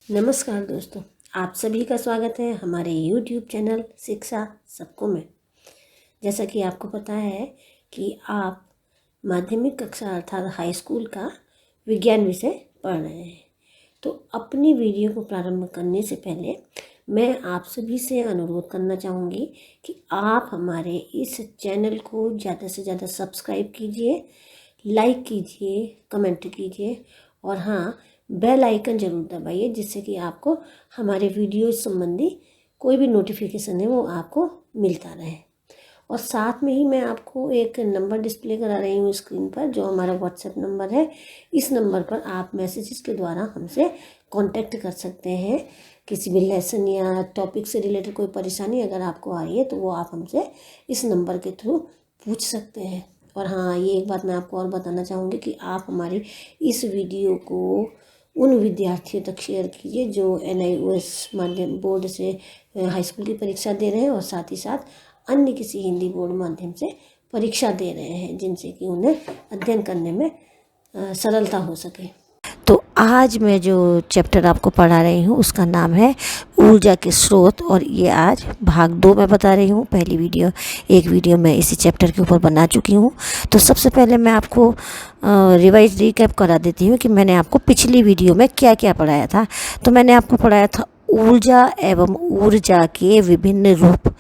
नमस्कार दोस्तों, आप सभी का स्वागत है हमारे YouTube चैनल शिक्षा सबको में। जैसा कि आपको पता है कि आप माध्यमिक कक्षा अर्थात हाई स्कूल का विज्ञान विषय पढ़ रहे हैं, तो अपनी वीडियो को प्रारंभ करने से पहले मैं आप सभी से अनुरोध करना चाहूँगी कि आप हमारे इस चैनल को ज़्यादा से ज़्यादा सब्सक्राइब कीजिए, लाइक कीजिए, कमेंट कीजिए और हाँ, बेल आइकन ज़रूर दबाइए, जिससे कि आपको हमारे वीडियो संबंधी कोई भी नोटिफिकेशन है वो आपको मिलता रहे। और साथ में ही मैं आपको एक नंबर डिस्प्ले करा रही हूँ स्क्रीन पर, जो हमारा व्हाट्सएप नंबर है। इस नंबर पर आप मैसेजेस के द्वारा हमसे कांटेक्ट कर सकते हैं। किसी भी लेसन या टॉपिक से रिलेटेड कोई परेशानी अगर आपको आ रही है तो वो आप हमसे इस नंबर के थ्रू पूछ सकते हैं। और हाँ, ये एक बात मैं आपको और बताना चाहूँगी कि आप हमारी इस वीडियो को उन विद्यार्थियों तक शेयर कीजिए जो NIOS माध्यम बोर्ड से हाई स्कूल की परीक्षा दे रहे हैं और साथ ही साथ अन्य किसी हिंदी बोर्ड माध्यम से परीक्षा दे रहे हैं, जिनसे कि उन्हें अध्ययन करने में सरलता हो सके। तो आज मैं जो चैप्टर आपको पढ़ा रही हूँ उसका नाम है ऊर्जा के स्रोत, और ये आज भाग 2 में बता रही हूँ। पहली एक वीडियो मैं इसी चैप्टर के ऊपर बना चुकी हूँ। तो सबसे पहले मैं आपको रिवाइज रिकैप करा देती हूँ कि मैंने आपको पिछली वीडियो में क्या क्या पढ़ाया था। तो मैंने आपको पढ़ाया था ऊर्जा एवं ऊर्जा के विभिन्न रूप,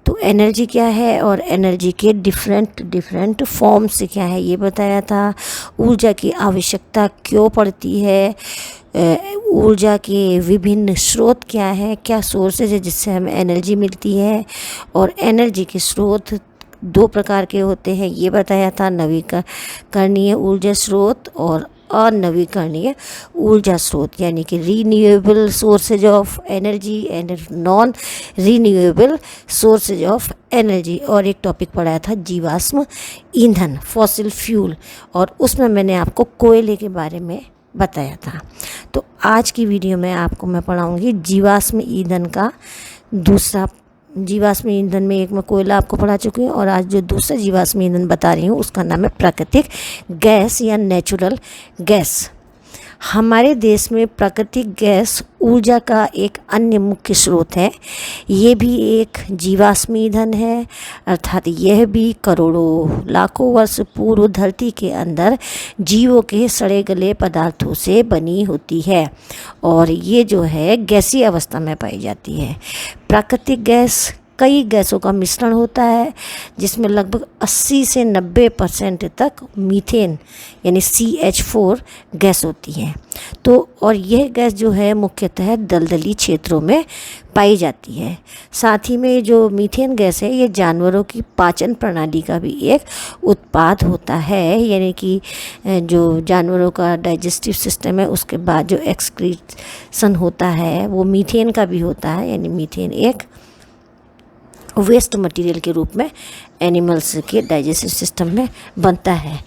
तो एनर्जी क्या है और एनर्जी के डिफरेंट फॉर्म्स क्या है ये बताया था। ऊर्जा की आवश्यकता क्यों पड़ती है, ऊर्जा के विभिन्न स्रोत क्या है, क्या सोर्सेज है जिससे हमें एनर्जी मिलती है, और एनर्जी के स्रोत 2 प्रकार के होते हैं ये बताया था, नवीकरणीय ऊर्जा स्रोत और अनवीकरणीय ऊर्जा स्रोत, यानी कि renewable sources of energy and non renewable sources of energy. और एक टॉपिक पढ़ाया था जीवाश्म ईंधन, फॉसिल फ्यूल, और उसमें मैंने आपको कोयले के बारे में बताया था। तो आज की वीडियो में आपको मैं पढ़ाऊँगी जीवाश्म ईंधन का दूसरा। जीवाश्म ईंधन में एक मैं कोयला आपको पढ़ा चुकी हूँ, और आज जो दूसरा जीवाश्म ईंधन बता रही हूँ उसका नाम है प्राकृतिक गैस या नेचुरल गैस। हमारे देश में प्राकृतिक गैस ऊर्जा का एक अन्य मुख्य स्रोत है। ये भी एक जीवाश्म ईंधन है, अर्थात यह भी करोड़ों लाखों वर्ष पूर्व धरती के अंदर जीवों के सड़े गले पदार्थों से बनी होती है, और ये जो है गैसीय अवस्था में पाई जाती है। प्राकृतिक गैस कई गैसों का मिश्रण होता है, जिसमें लगभग 80 से 90% तक मीथेन यानी CH4 गैस होती है। तो और यह गैस जो है मुख्यतः दलदली क्षेत्रों में पाई जाती है। साथ ही में जो मीथेन गैस है ये जानवरों की पाचन प्रणाली का भी एक उत्पाद होता है, यानी कि जो जानवरों का डाइजेस्टिव सिस्टम है उसके बाद जो एक्सक्रीशन होता है वो मीथेन का भी होता है, यानी मीथेन एक वेस्ट मटेरियल के रूप में एनिमल्स के डाइजेस्टिव सिस्टम में बनता है।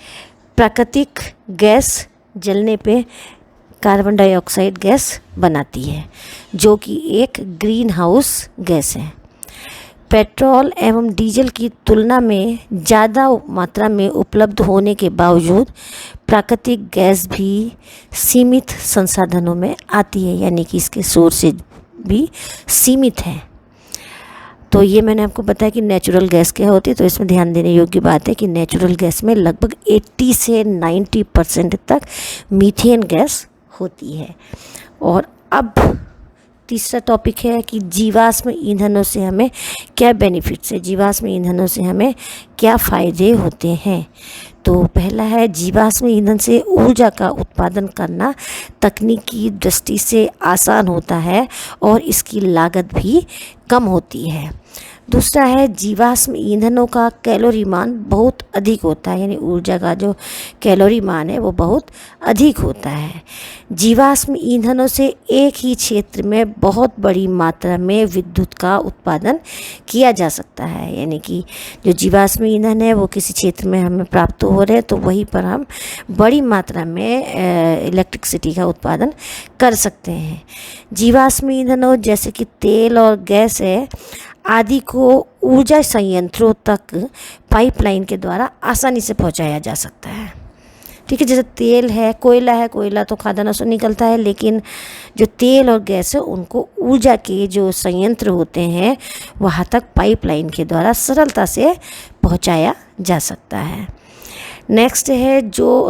प्राकृतिक गैस जलने पे कार्बन डाइऑक्साइड गैस बनाती है, जो कि एक ग्रीन हाउस गैस है। पेट्रोल एवं डीजल की तुलना में ज़्यादा मात्रा में उपलब्ध होने के बावजूद प्राकृतिक गैस भी सीमित संसाधनों में आती है, यानी कि इसके सोर्सेज भी सीमित हैं। तो ये मैंने आपको बताया कि नेचुरल गैस क्या होती है। तो इसमें ध्यान देने योग्य बात है कि नेचुरल गैस में लगभग 80 से 90% तक मीथेन गैस होती है। और अब तीसरा टॉपिक है कि जीवाश्म ईंधनों से हमें क्या बेनिफिट्स है, जीवाश्म ईंधनों से हमें क्या फ़ायदे होते हैं। तो पहला है जीवाश्म ईंधन से ऊर्जा का उत्पादन करना तकनीकी दृष्टि से आसान होता है और इसकी लागत भी कम होती है। दूसरा है जीवाश्म ईंधनों का कैलोरी मान बहुत अधिक होता है, यानी ऊर्जा का जो कैलोरी मान है वो बहुत अधिक होता है। जीवाश्म ईंधनों से एक ही क्षेत्र में बहुत बड़ी मात्रा में विद्युत का उत्पादन किया जा सकता है, यानी कि जो जीवाश्म ईंधन है वो किसी क्षेत्र में हमें प्राप्त हो रहे हैं तो वहीं पर हम बड़ी मात्रा में इलेक्ट्रिसिटी का उत्पादन कर सकते हैं। जीवाश्म ईंधनों जैसे कि तेल और गैस है आदि को ऊर्जा संयंत्रों तक पाइपलाइन के द्वारा आसानी से पहुंचाया जा सकता है। ठीक है। जैसे तेल है, कोयला तो खाद्यान्नों से निकलता है, लेकिन जो तेल और गैस है उनको ऊर्जा के जो संयंत्र होते हैं वहाँ तक पाइपलाइन के द्वारा सरलता से पहुँचाया जा सकता है। नेक्स्ट है जो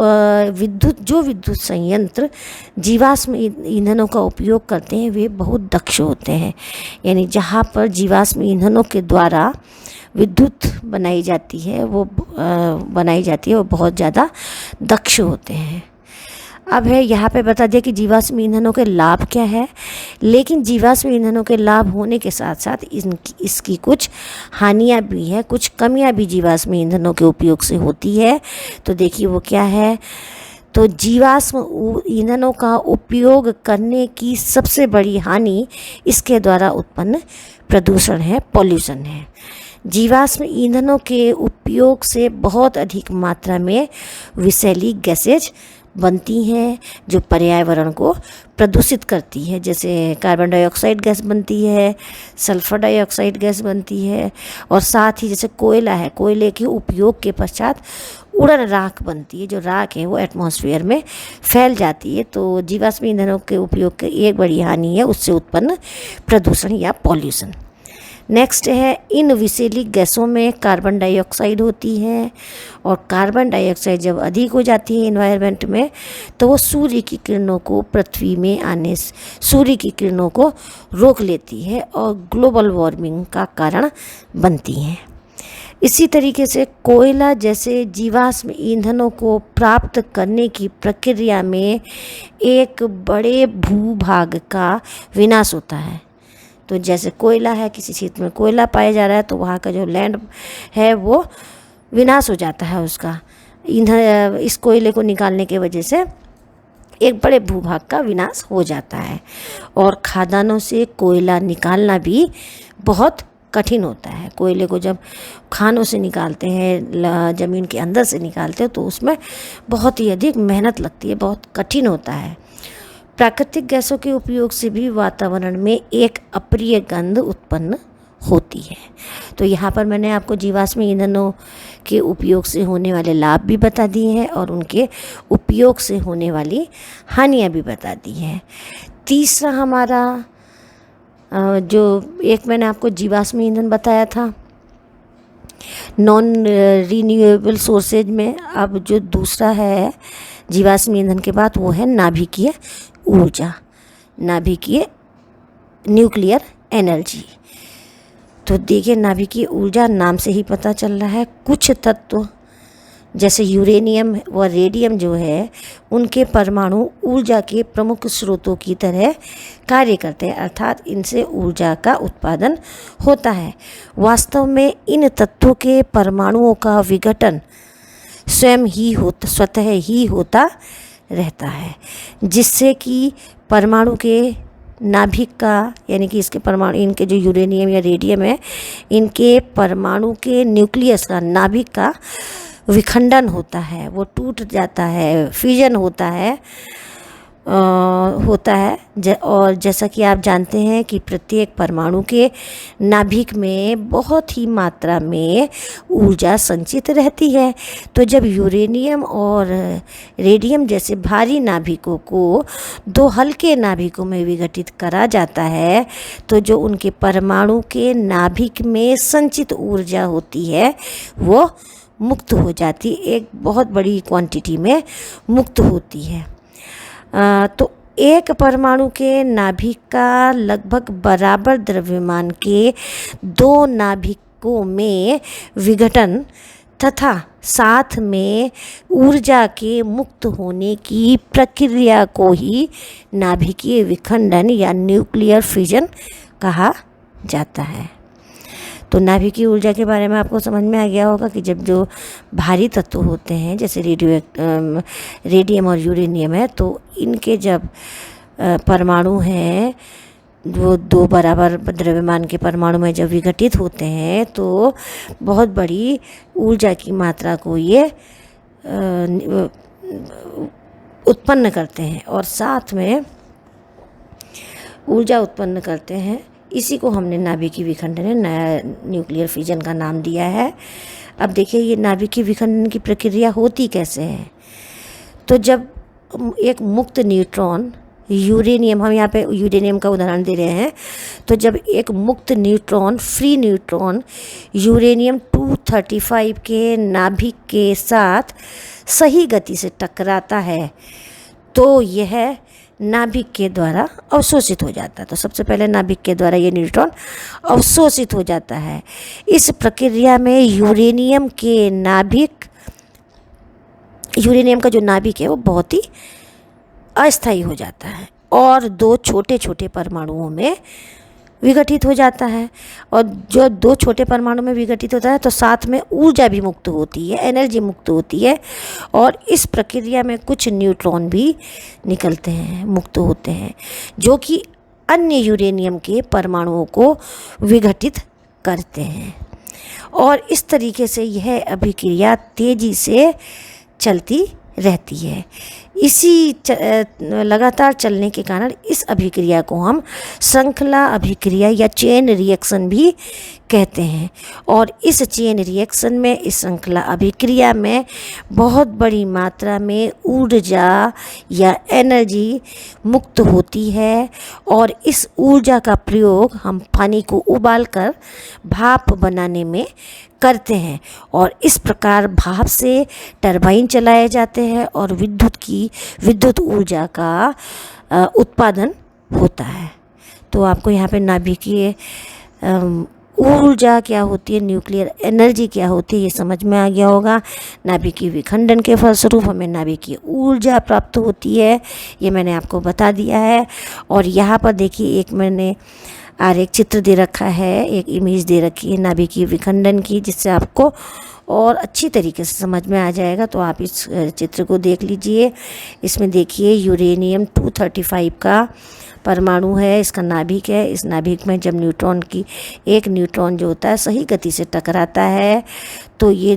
विद्युत संयंत्र जीवाश्म ईंधनों का उपयोग करते हैं वे बहुत दक्ष होते हैं। यानी जहाँ पर जीवाश्म ईंधनों के द्वारा विद्युत बनाई जाती है वो बहुत ज़्यादा दक्ष होते हैं। अब है यहाँ पे बता दिया कि जीवाश्म ईंधनों के लाभ क्या है, लेकिन जीवाश्म ईंधनों के लाभ होने के साथ साथ इसकी कुछ हानियाँ भी हैं, कुछ कमियाँ भी जीवाश्म ईंधनों के उपयोग से होती है। तो देखिए वो क्या है। तो जीवाश्म ईंधनों का उपयोग करने की सबसे बड़ी हानि इसके द्वारा उत्पन्न प्रदूषण है, पॉल्यूशन है। जीवाश्म ईंधनों के उपयोग से बहुत अधिक मात्रा में विषैली गैसेज बनती हैं जो पर्यावरण को प्रदूषित करती है। जैसे कार्बन डाइऑक्साइड गैस बनती है, सल्फर डाइऑक्साइड गैस बनती है, और साथ ही जैसे कोयला है, कोयले के उपयोग के पश्चात उड़न राख बनती है। जो राख है वो एटमॉस्फेयर में फैल जाती है। तो जीवाश्म ईंधनों के उपयोग की एक बड़ी हानि है उससे उत्पन्न प्रदूषण या पॉल्यूशन। नेक्स्ट है इन विषैली गैसों में कार्बन डाइऑक्साइड होती है, और कार्बन डाइऑक्साइड जब अधिक हो जाती है एनवायरनमेंट में तो वो सूर्य की किरणों को पृथ्वी में आने से सूर्य की किरणों को रोक लेती है और ग्लोबल वार्मिंग का कारण बनती हैं। इसी तरीके से कोयला जैसे जीवाश्म ईंधनों को प्राप्त करने की प्रक्रिया में एक बड़े भूभाग का विनाश होता है। तो जैसे कोयला है, किसी क्षेत्र में कोयला पाया जा रहा है तो वहाँ का जो लैंड है वो विनाश हो जाता है उसका। इस कोयले को निकालने के वजह से एक बड़े भूभाग का विनाश हो जाता है। और खदानों से कोयला निकालना भी बहुत कठिन होता है। कोयले को जब खानों से निकालते हैं, ज़मीन के अंदर से निकालते हैं, तो उसमें बहुत ही अधिक मेहनत लगती है, बहुत कठिन होता है। प्राकृतिक गैसों के उपयोग से भी वातावरण में एक अप्रिय गंध उत्पन्न होती है। तो यहाँ पर मैंने आपको जीवाश्म ईंधनों के उपयोग से होने वाले लाभ भी बता दिए हैं और उनके उपयोग से होने वाली हानियाँ भी बता दी हैं। तीसरा हमारा जो एक मैंने आपको जीवाश्म ईंधन बताया था नॉन रिन्यूएबल सोर्सेज में, अब जो दूसरा है जीवाश्म ईंधन के बाद वो है नाभिकीय ऊर्जा, नाभिकीय न्यूक्लियर एनर्जी। तो देखिए नाभिकीय ऊर्जा नाम से ही पता चल रहा है कुछ तत्व जैसे यूरेनियम व रेडियम जो है उनके परमाणु ऊर्जा के प्रमुख स्रोतों की तरह कार्य करते हैं, अर्थात इनसे ऊर्जा का उत्पादन होता है। वास्तव में इन तत्वों के परमाणुओं का विघटन स्वतः ही होता रहता है, जिससे कि परमाणु के नाभिक का यानी कि इसके परमाणु, इनके जो यूरेनियम या रेडियम है, इनके परमाणु के न्यूक्लियस का, नाभिक का विखंडन होता है, वो टूट जाता है, फ्यूजन होता है और जैसा कि आप जानते हैं कि प्रत्येक परमाणु के नाभिक में बहुत ही मात्रा में ऊर्जा संचित रहती है। तो जब यूरेनियम और रेडियम जैसे भारी नाभिकों को दो हल्के नाभिकों में विघटित करा जाता है तो जो उनके परमाणु के नाभिक में संचित ऊर्जा होती है वो मुक्त हो जाती, एक बहुत बड़ी क्वांटिटी में मुक्त होती है। तो एक परमाणु के नाभिक का लगभग बराबर द्रव्यमान के दो नाभिकों में विघटन तथा साथ में ऊर्जा के मुक्त होने की प्रक्रिया को ही नाभिकीय विखंडन या न्यूक्लियर फ्यूजन कहा जाता है। तो नाभिकीय ऊर्जा के बारे में आपको समझ में आ गया होगा कि जब जो भारी तत्व होते हैं जैसे रेडियम और यूरेनियम है, तो इनके जब परमाणु हैं वो दो बराबर द्रव्यमान के परमाणु में जब विघटित होते हैं तो बहुत बड़ी ऊर्जा की मात्रा को ये उत्पन्न करते हैं और साथ में ऊर्जा उत्पन्न करते हैं। इसी को हमने नाभिकीय विखंडन नया न्यूक्लियर फ्यूजन का नाम दिया है। अब देखिए ये नाभिकीय विखंडन की प्रक्रिया होती कैसे है। तो जब एक मुक्त न्यूट्रॉन यूरेनियम, हम यहाँ पे यूरेनियम का उदाहरण दे रहे हैं, तो जब एक मुक्त न्यूट्रॉन, फ्री न्यूट्रॉन यूरेनियम 235 के नाभिक के साथ सही गति से टकराता है तो यह नाभिक के द्वारा अवशोषित हो जाता है। तो सबसे पहले नाभिक के द्वारा ये न्यूट्रॉन अवशोषित हो जाता है। इस प्रक्रिया में यूरेनियम का जो नाभिक है वो बहुत ही अस्थायी हो जाता है और 2 छोटे छोटे परमाणुओं में विघटित हो जाता है। और जो 2 छोटे परमाणु में विघटित होता है तो साथ में ऊर्जा भी मुक्त होती है, एनर्जी मुक्त होती है, और इस प्रक्रिया में कुछ न्यूट्रॉन भी निकलते हैं, मुक्त होते हैं, जो कि अन्य यूरेनियम के परमाणुओं को विघटित करते हैं। और इस तरीके से यह अभिक्रिया तेज़ी से चलती रहती है। इसी लगातार चलने के कारण इस अभिक्रिया को हम श्रृंखला अभिक्रिया या चेन रिएक्शन भी कहते हैं। और इस चेन रिएक्शन में, इस श्रृंखला अभिक्रिया में बहुत बड़ी मात्रा में ऊर्जा या एनर्जी मुक्त होती है और इस ऊर्जा का प्रयोग हम पानी को उबालकर भाप बनाने में करते हैं। और इस प्रकार भाप से टरबाइन चलाए जाते हैं और विद्युत ऊर्जा का उत्पादन होता है। तो आपको यहाँ पे नाभिकीय ऊर्जा क्या होती है, न्यूक्लियर एनर्जी क्या होती है, ये समझ में आ गया होगा। नाभिकीय विखंडन के फलस्वरूप हमें नाभिकीय ऊर्जा प्राप्त होती है, ये मैंने आपको बता दिया है। और यहाँ पर देखिए एक मैंने आरेख चित्र दे रखा है, एक इमेज दे रखी है नाभिकीय विखंडन की, जिससे आपको और अच्छी तरीके से समझ में आ जाएगा। तो आप इस चित्र को देख लीजिए। इसमें देखिए यूरेनियम 235 का परमाणु है, इसका नाभिक है। इस नाभिक में जब एक न्यूट्रॉन जो होता है सही गति से टकराता है तो ये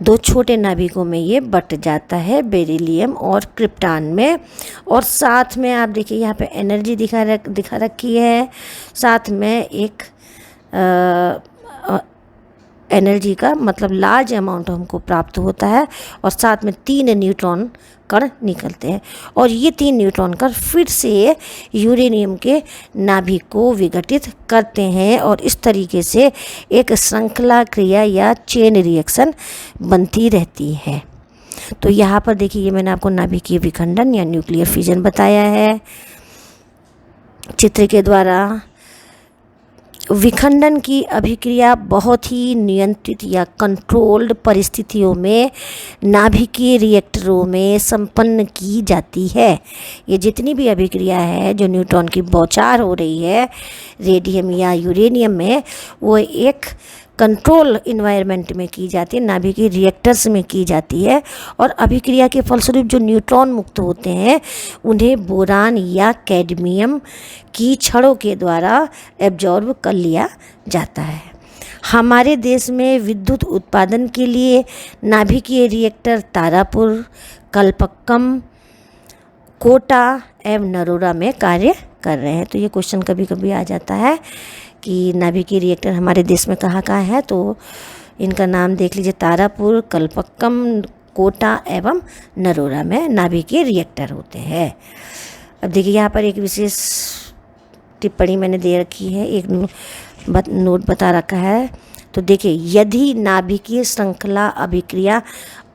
2 छोटे नाभिकों में ये बट जाता है, बेरिलियम और क्रिप्टॉन में। और साथ में आप देखिए यहाँ पे एनर्जी दिखा रखी है, साथ में एक एनर्जी का मतलब लार्ज अमाउंट हमको प्राप्त होता है, और साथ में 3 न्यूट्रॉन कण निकलते हैं। और ये 3 न्यूट्रॉन कण फिर से यूरेनियम के नाभिक को विघटित करते हैं और इस तरीके से एक श्रृंखला क्रिया या चेन रिएक्शन बनती रहती है। तो यहाँ पर देखिए ये मैंने आपको नाभिकीय विखंडन या न्यूक्लियर फिजन बताया है चित्र के द्वारा। विखंडन की अभिक्रिया बहुत ही नियंत्रित या कंट्रोल्ड परिस्थितियों में नाभिकीय रिएक्टरों में संपन्न की जाती है। ये जितनी भी अभिक्रिया है जो न्यूट्रॉन की बौछार हो रही है रेडियम या यूरेनियम में, वो एक कंट्रोल इन्वायरमेंट में की जाती है, नाभिकीय रिएक्टर्स में की जाती है। और अभिक्रिया के फलस्वरूप जो न्यूट्रॉन मुक्त होते हैं उन्हें बोरान या कैडमियम की छड़ों के द्वारा एब्जॉर्ब कर लिया जाता है। हमारे देश में विद्युत उत्पादन के लिए नाभिकीय रिएक्टर तारापुर, कल्पक्कम, कोटा एवं नरोरा में कार्य कर रहे हैं। तो ये क्वेश्चन कभी कभी आ जाता है कि नाभिकीय रिएक्टर हमारे देश में कहाँ कहाँ है, तो इनका नाम देख लीजिए। तारापुर, कल्पक्कम, कोटा एवं नरोरा में नाभिकीय रिएक्टर होते हैं। अब देखिए यहाँ पर एक विशेष टिप्पणी मैंने दे रखी है, एक नोट बता रखा है। तो देखिए यदि नाभिकीय श्रृंखला अभिक्रिया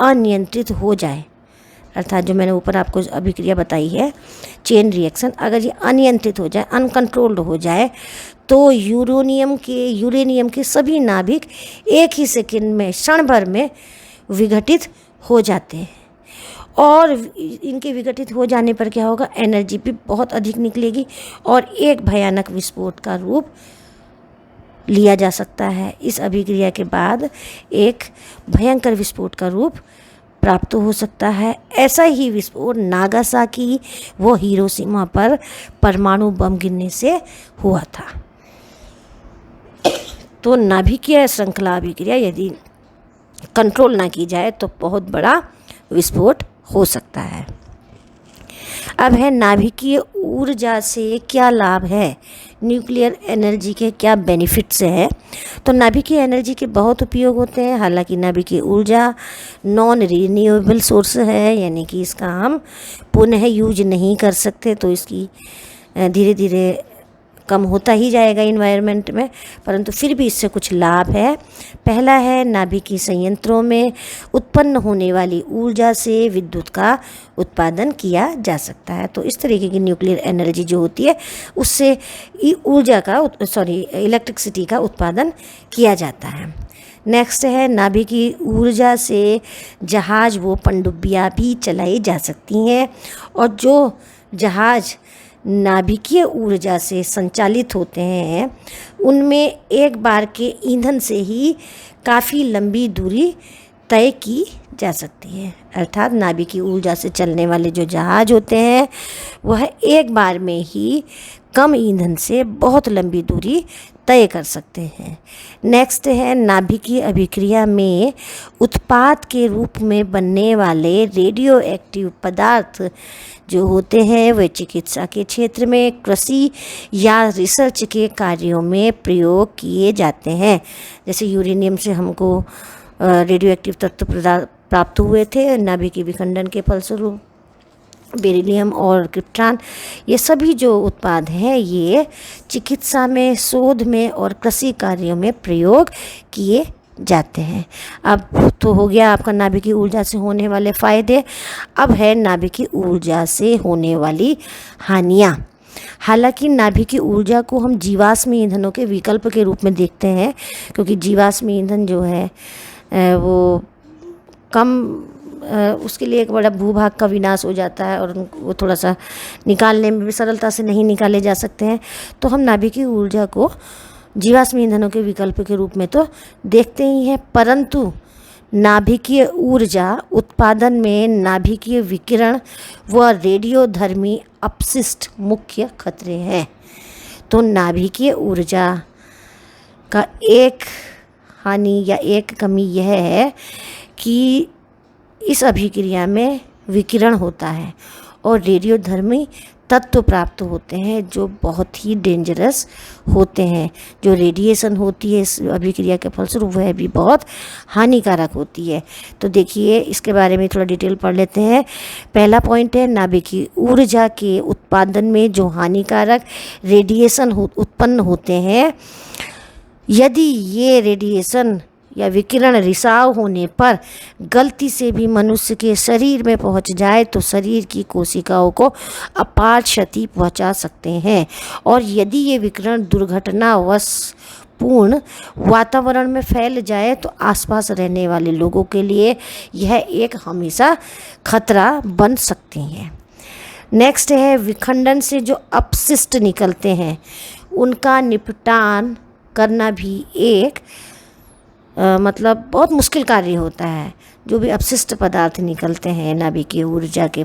अनियंत्रित हो जाए, अर्थात जो मैंने ऊपर आपको अभिक्रिया बताई है चेन रिएक्शन, अगर ये अनियंत्रित हो जाए, अनकंट्रोल्ड हो जाए, तो यूरेनियम के सभी नाभिक एक ही सेकंड में, क्षण भर में विघटित हो जाते हैं। और इनके विघटित हो जाने पर क्या होगा, एनर्जी भी बहुत अधिक निकलेगी और एक भयानक विस्फोट का रूप लिया जा सकता है। इस अभिक्रिया के बाद एक भयंकर विस्फोट का रूप प्राप्त हो सकता है। ऐसा ही विस्फोट नागासाकी व हिरोशिमा पर परमाणु बम गिरने से हुआ था। तो नाभिकीय श्रृंखला अभिक्रिया यदि कंट्रोल ना की जाए तो बहुत बड़ा विस्फोट हो सकता है। अब है नाभिकीय ऊर्जा से क्या लाभ है, न्यूक्लियर एनर्जी के क्या बेनिफिट्स हैं। तो नाभिकीय एनर्जी के बहुत उपयोग होते हैं। हालांकि नाभिकीय ऊर्जा नॉन रिन्यूएबल सोर्स है, यानी कि इसका हम पुनः यूज नहीं कर सकते, तो इसकी धीरे धीरे कम होता ही जाएगा इन्वायरमेंट में, परंतु फिर भी इससे कुछ लाभ है। पहला है नाभिकीय संयंत्रों में उत्पन्न होने वाली ऊर्जा से विद्युत का उत्पादन किया जा सकता है। तो इस तरीके की न्यूक्लियर एनर्जी जो होती है उससे इलेक्ट्रिसिटी का उत्पादन किया जाता है। नेक्स्ट है नाभिकीय ऊर्जा से जहाज व पनडुब्बियाँ भी चलाई जा सकती हैं, और जो जहाज नाभिकीय ऊर्जा से संचालित होते हैं उनमें एक बार के ईंधन से ही काफ़ी लंबी दूरी तय की जा सकती है। अर्थात नाभिकीय ऊर्जा से चलने वाले जो जहाज होते हैं वह एक बार में ही कम ईंधन से बहुत लंबी दूरी तय कर सकते हैं। नेक्स्ट है नाभिकीय अभिक्रिया में उत्पाद के रूप में बनने वाले रेडियो एक्टिव पदार्थ जो होते हैं वे चिकित्सा के क्षेत्र में, कृषि या रिसर्च के कार्यों में प्रयोग किए जाते हैं। जैसे यूरेनियम से हमको रेडियो एक्टिव तत्व प्राप्त हुए थे नाभिकीय विखंडन के फलस्वरूप, बेरिलियम और क्रिप्टॉन, ये सभी जो उत्पाद हैं ये चिकित्सा में, शोध में और कृषि कार्यों में प्रयोग किए जाते हैं। अब तो हो गया आपका नाभिकीय ऊर्जा से होने वाले फ़ायदे। अब है नाभिकीय ऊर्जा से होने वाली हानियाँ। हालांकि नाभिकीय ऊर्जा को हम जीवाश्म ईंधनों के विकल्प के रूप में देखते हैं, क्योंकि जीवाश्म ईंधन जो है वो कम उसके लिए एक बड़ा भूभाग का विनाश हो जाता है और वो थोड़ा सा निकालने में भी सरलता से नहीं निकाले जा सकते हैं। तो हम नाभिकीय ऊर्जा को जीवाश्म ईंधनों के विकल्प के रूप में तो देखते ही हैं, परंतु नाभिकीय ऊर्जा उत्पादन में नाभिकीय विकिरण व रेडियोधर्मी अपशिष्ट मुख्य खतरे हैं। तो नाभिकीय ऊर्जा का एक हानि या एक कमी यह है कि इस अभिक्रिया में विकिरण होता है और रेडियोधर्मी तत्व प्राप्त होते हैं जो बहुत ही डेंजरस होते हैं। जो रेडिएशन होती है इस अभिक्रिया के फलस्वरूप वह भी बहुत हानिकारक होती है। तो देखिए इसके बारे में थोड़ा डिटेल पढ़ लेते हैं। पहला पॉइंट है नाभिकीय ऊर्जा के उत्पादन में जो हानिकारक रेडिएशन उत्पन्न होते हैं, यदि ये रेडिएशन या विकिरण रिसाव होने पर गलती से भी मनुष्य के शरीर में पहुंच जाए तो शरीर की कोशिकाओं को अपार क्षति पहुंचा सकते हैं, और यदि ये विकिरण दुर्घटनावश पूर्ण वातावरण में फैल जाए तो आसपास रहने वाले लोगों के लिए यह एक हमेशा खतरा बन सकती हैं। नेक्स्ट है विखंडन से जो अपशिष्ट निकलते हैं उनका निपटान करना भी एक मतलब बहुत मुश्किल कार्य होता है। जो भी अपशिष्ट पदार्थ निकलते हैं नाभिकीय ऊर्जा के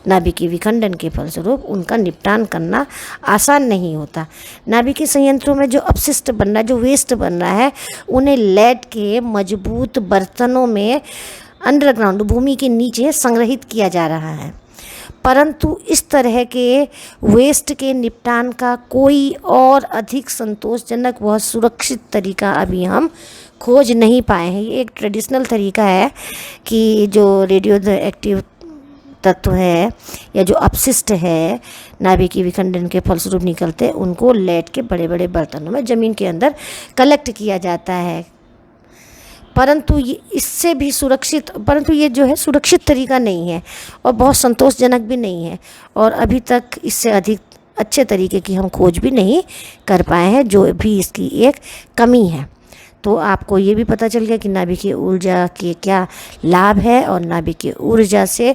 नाभिकीय विखंडन के फलस्वरूप उनका निपटान करना आसान नहीं होता। नाभिकीय संयंत्रों में जो अपशिष्ट बन रहा है, जो वेस्ट बन रहा है, उन्हें लेड के मजबूत बर्तनों में अंडरग्राउंड भूमि के नीचे संग्रहित किया जा रहा है, परंतु इस तरह के वेस्ट के निपटान का कोई और अधिक संतोषजनक व सुरक्षित तरीका अभी हम खोज नहीं पाए हैं। ये एक ट्रेडिशनल तरीका है कि जो रेडियो एक्टिव तत्व है या जो अपशिष्ट है नाभिकीय विखंडन के फलस्वरूप निकलते हैं उनको लेड के बड़े बड़े बर्तनों में ज़मीन के अंदर कलेक्ट किया जाता है, परंतु ये इससे भी सुरक्षित, परंतु ये जो है सुरक्षित तरीका नहीं है और बहुत संतोषजनक भी नहीं है, और अभी तक इससे अधिक अच्छे तरीके की हम खोज भी नहीं कर पाए हैं, जो भी इसकी एक कमी है। तो आपको ये भी पता चल गया कि नाभिकीय ऊर्जा के क्या लाभ है और नाभिकीय ऊर्जा से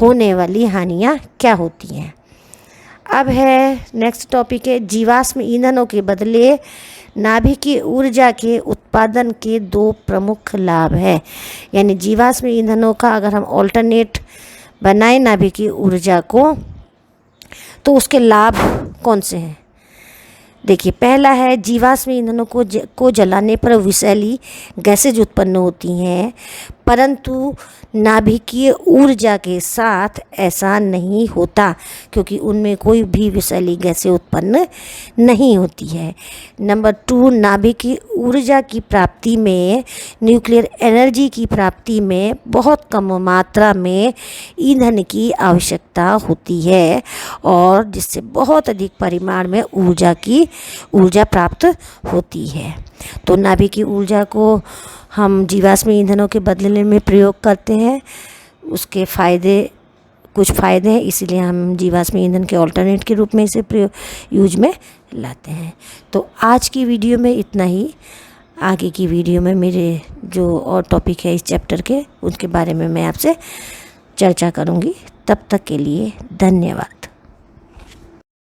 होने वाली हानियाँ क्या होती हैं। अब है नेक्स्ट टॉपिक है जीवाश्म ईंधनों के बदले नाभिकीय ऊर्जा के उत्पादन के दो प्रमुख लाभ हैं। यानी जीवाश्म ईंधनों का अगर हम ऑल्टरनेट बनाएं नाभिकीय ऊर्जा को तो उसके लाभ कौन से हैं। देखिए पहला है जीवाश्म ईंधनों को जलाने पर विषैली गैसेज उत्पन्न होती हैं, परंतु नाभिकीय ऊर्जा के साथ ऐसा नहीं होता, क्योंकि उनमें कोई भी विषैली गैसें उत्पन्न नहीं होती है। नंबर 2, नाभिकीय ऊर्जा की प्राप्ति में, न्यूक्लियर एनर्जी की प्राप्ति में बहुत कम मात्रा में ईंधन की आवश्यकता होती है, और जिससे बहुत अधिक परिमाण में ऊर्जा प्राप्त होती है। तो नाभिकीय ऊर्जा को हम जीवाश्म ईंधनों के बदले में प्रयोग करते हैं। उसके कुछ फ़ायदे हैं, इसीलिए हम जीवाश्म ईंधन के ऑल्टरनेट के रूप में इसे यूज में लाते हैं। तो आज की वीडियो में इतना ही। आगे की वीडियो में मेरे जो और टॉपिक है इस चैप्टर के, उसके बारे में मैं आपसे चर्चा करूँगी। तब तक के लिए धन्यवाद।